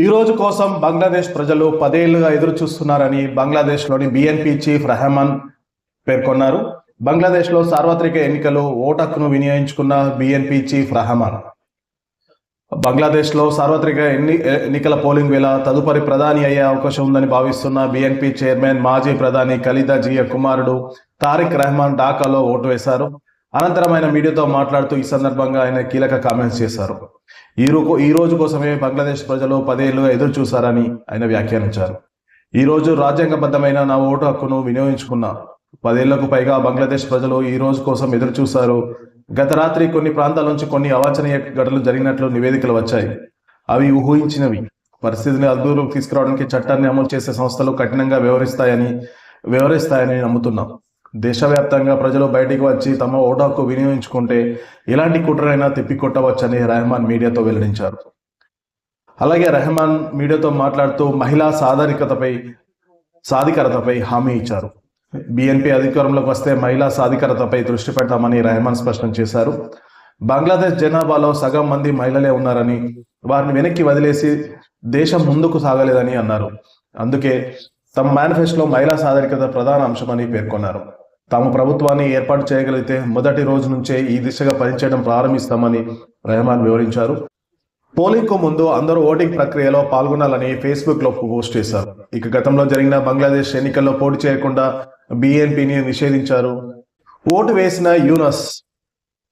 ఈ రోజు కోసం బంగ్లాదేశ్ ప్రజలు 10 ఏళ్లుగా ఎదురు చూస్తున్నారని బంగ్లాదేశ్లోని బీఎన్పీ చీఫ్ రెహమాన్ పేర్కొన్నారు. బంగ్లాదేశ్లో సార్వత్రిక ఎన్నికలు ఓటు హక్కును వినియోగించుకున్న బీఎన్పీ చీఫ్ రెహమాన్ బంగ్లాదేశ్లో సార్వత్రిక ఎన్నికల పోలింగ్ వేళ తదుపరి ప్రధాని అయ్యే అవకాశం ఉందని భావిస్తున్న బీఎన్పీ చైర్మన్ మాజీ ప్రధాని ఖలీదా జియా కుమారుడు తారిక్ రెహమాన్ ఢాకాలో ఓటు వేశారు. అనంతరం ఆయన మీడియాతో మాట్లాడుతూ ఈ సందర్భంగా ఆయన కీలక కామెంట్స్ చేశారు. ఈ రోజు కోసమే బంగ్లాదేశ్ ప్రజలు 10 ఏళ్లుగా ఎదురు చూశారని ఆయన వ్యాఖ్యానించారు. ఈ రోజు రాజ్యాంగబద్ధమైన నా ఓటు హక్కును వినియోగించుకున్నా. 10 ఏళ్లకు పైగా బంగ్లాదేశ్ ప్రజలు ఈ రోజు కోసం ఎదురు చూశారు. గత రాత్రి కొన్ని ప్రాంతాల నుంచి కొన్ని అవాంఛనీయ ఘటనలు జరిగినట్లు నివేదికలు వచ్చాయి. అవి ఊహించినవి. పరిస్థితిని అదుపులోకి తీసుకురావడానికి చట్టాన్ని అమలు చేసే సంస్థలు కఠినంగా వ్యవహరిస్తాయని నమ్ముతున్నాం. దేశవ్యాప్తంగా ప్రజలు బయటికి వచ్చి తమ ఓటు హక్కు వినియోగించుకుంటే ఎలాంటి కుట్రైనా తిప్పికొట్టవచ్చని రెహమాన్ మీడియాతో వెల్లడించారు. అలాగే రెహమాన్ మీడియాతో మాట్లాడుతూ మహిళా సాధికారతపై హామీ ఇచ్చారు. బీఎన్పీ అధికారంలోకి వస్తే మహిళా సాధికారతపై దృష్టి పెడతామని రెహమాన్ స్పష్టం చేశారు. బంగ్లాదేశ్ జనాభాలో సగం మంది మహిళలే ఉన్నారని, వారిని వెనక్కి వదిలేసి దేశం ముందుకు సాగలేదని అన్నారు. అందుకే తమ మేనిఫెస్టోలో మహిళా సాధికారత ప్రధాన అంశమని పేర్కొన్నారు. తాము ప్రభుత్వాన్ని ఏర్పాటు చేయగలిగితే మొదటి రోజు నుంచే ఈ దిశగా పనిచేయడం ప్రారంభిస్తామని రెహమాన్ వివరించారు. పోలింగ్ కు ముందు అందరూ ఓటింగ్ ప్రక్రియలో పాల్గొనాలని ఫేస్బుక్ లో పోస్ట్ చేశారు. ఇక గతంలో జరిగిన బంగ్లాదేశ్ ఎన్నికల్లో పోటీ చేయకుండా బీఎన్పీని నిషేధించారు. ఓటు వేసిన యూనస్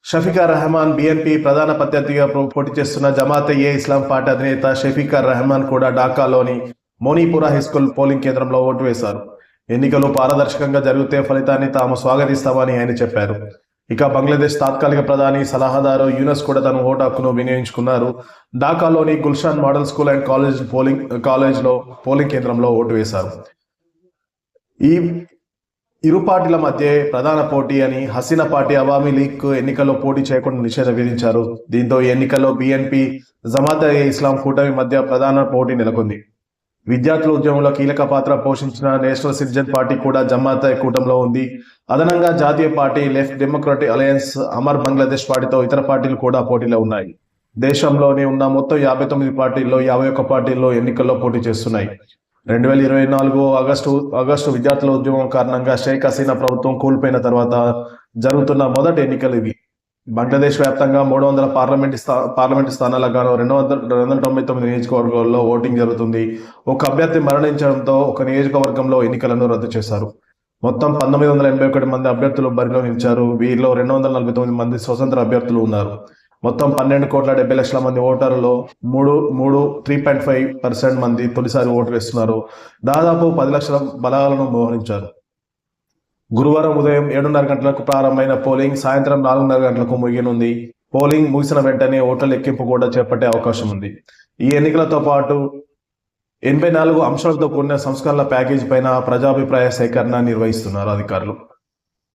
షఫీకా రెహమాన్ బీఎన్పీ ప్రధాన ప్రత్యర్థిగా పోటీ చేస్తున్న జమాత్-ఏ-ఇస్లాం పార్టీ అధినేత షఫీకా రెహమాన్ కూడా ఢాకాలోని మోనీపురా హైస్కూల్ పోలింగ్ కేంద్రంలో ఓటు వేశారు. ఎన్నికలు పారదర్శకంగా జరిగితే ఫలితాన్ని తాము స్వాగతిస్తామని ఆయన చెప్పారు. ఇక బంగ్లాదేశ్ తాత్కాలిక ప్రధాని సలహాదారు యూనస్ కూడా తన ఓటు హక్కును వినియోగించుకున్నారు. ఢాకాలోని గుల్షాన్ మోడల్ స్కూల్ అండ్ కాలేజ్లో పోలింగ్ కేంద్రంలో ఓటు వేశారు. ఈ ఇరు పార్టీల మధ్య ప్రధాన పోటీ అని హసీనా పార్టీ అవామీ లీగ్ ఎన్నికల్లో పోటీ చేయకుండా నిషేధం విధించారు. దీంతో ఈ ఎన్నికల్లో బీఎన్పీ జమాత్-ఏ-ఇస్లాం కూటమి మధ్య ప్రధాన పోటీ నెలకొంది. విద్యార్థుల ఉద్యమంలో కీలక పాత్ర పోషించిన నేషనల్ సిటిజన్ పార్టీ కూడా జమాత్ కూటమిలో ఉంది. అదనంగా జాతీయ party, left democratic alliance, Amar Bangladesh పార్టీతో ఇతర పార్టీలు కూడా పోటీలో ఉన్నాయి. దేశంలోని ఉన్న మొత్తం 59 పార్టీల్లో 51 పార్టీల్లో ఎన్నికల్లో పోటీ చేస్తున్నాయి. 2024 ఆగస్టు విద్యార్థుల ఉద్యమం కారణంగా షేక్ హసీనా ప్రభుత్వం కూలిపోయిన తర్వాత జరుగుతున్న మొదటి ఎన్నికలు ఇవి. బంగ్లాదేశ్ వ్యాప్తంగా 300 పార్లమెంటు స్థానాలకు గాను 299 నియోజకవర్గాల్లో ఓటింగ్ జరుగుతుంది. ఒక అభ్యర్థి మరణించడంతో ఒక నియోజకవర్గంలో ఎన్నికలను రద్దు చేశారు. మొత్తం 1981 మంది అభ్యర్థులు బరిలో నిలిచారు. వీరిలో 249 మంది స్వతంత్ర అభ్యర్థులు ఉన్నారు. మొత్తం 12,70,00,000 మంది ఓటర్లలో 3.5% మంది తొలిసారి ఓటు వేస్తున్నారు. దాదాపు 10 లక్షల బలాలను మోహరించారు. గురువారం ఉదయం 7:30 గంటలకు ప్రారంభమైన పోలింగ్ సాయంత్రం 4:30 గంటలకు ముగియనుంది. పోలింగ్ ముగిసిన వెంటనే ఓట్ల లెక్కింపు కూడా చేపట్టే అవకాశం ఉంది. ఈ ఎన్నికలతో పాటు 84 అంశాలతో కూడిన సంస్కరణల ప్యాకేజీ పైన ప్రజాభిప్రాయ సేకరణ నిర్వహిస్తున్నారు అధికారులు.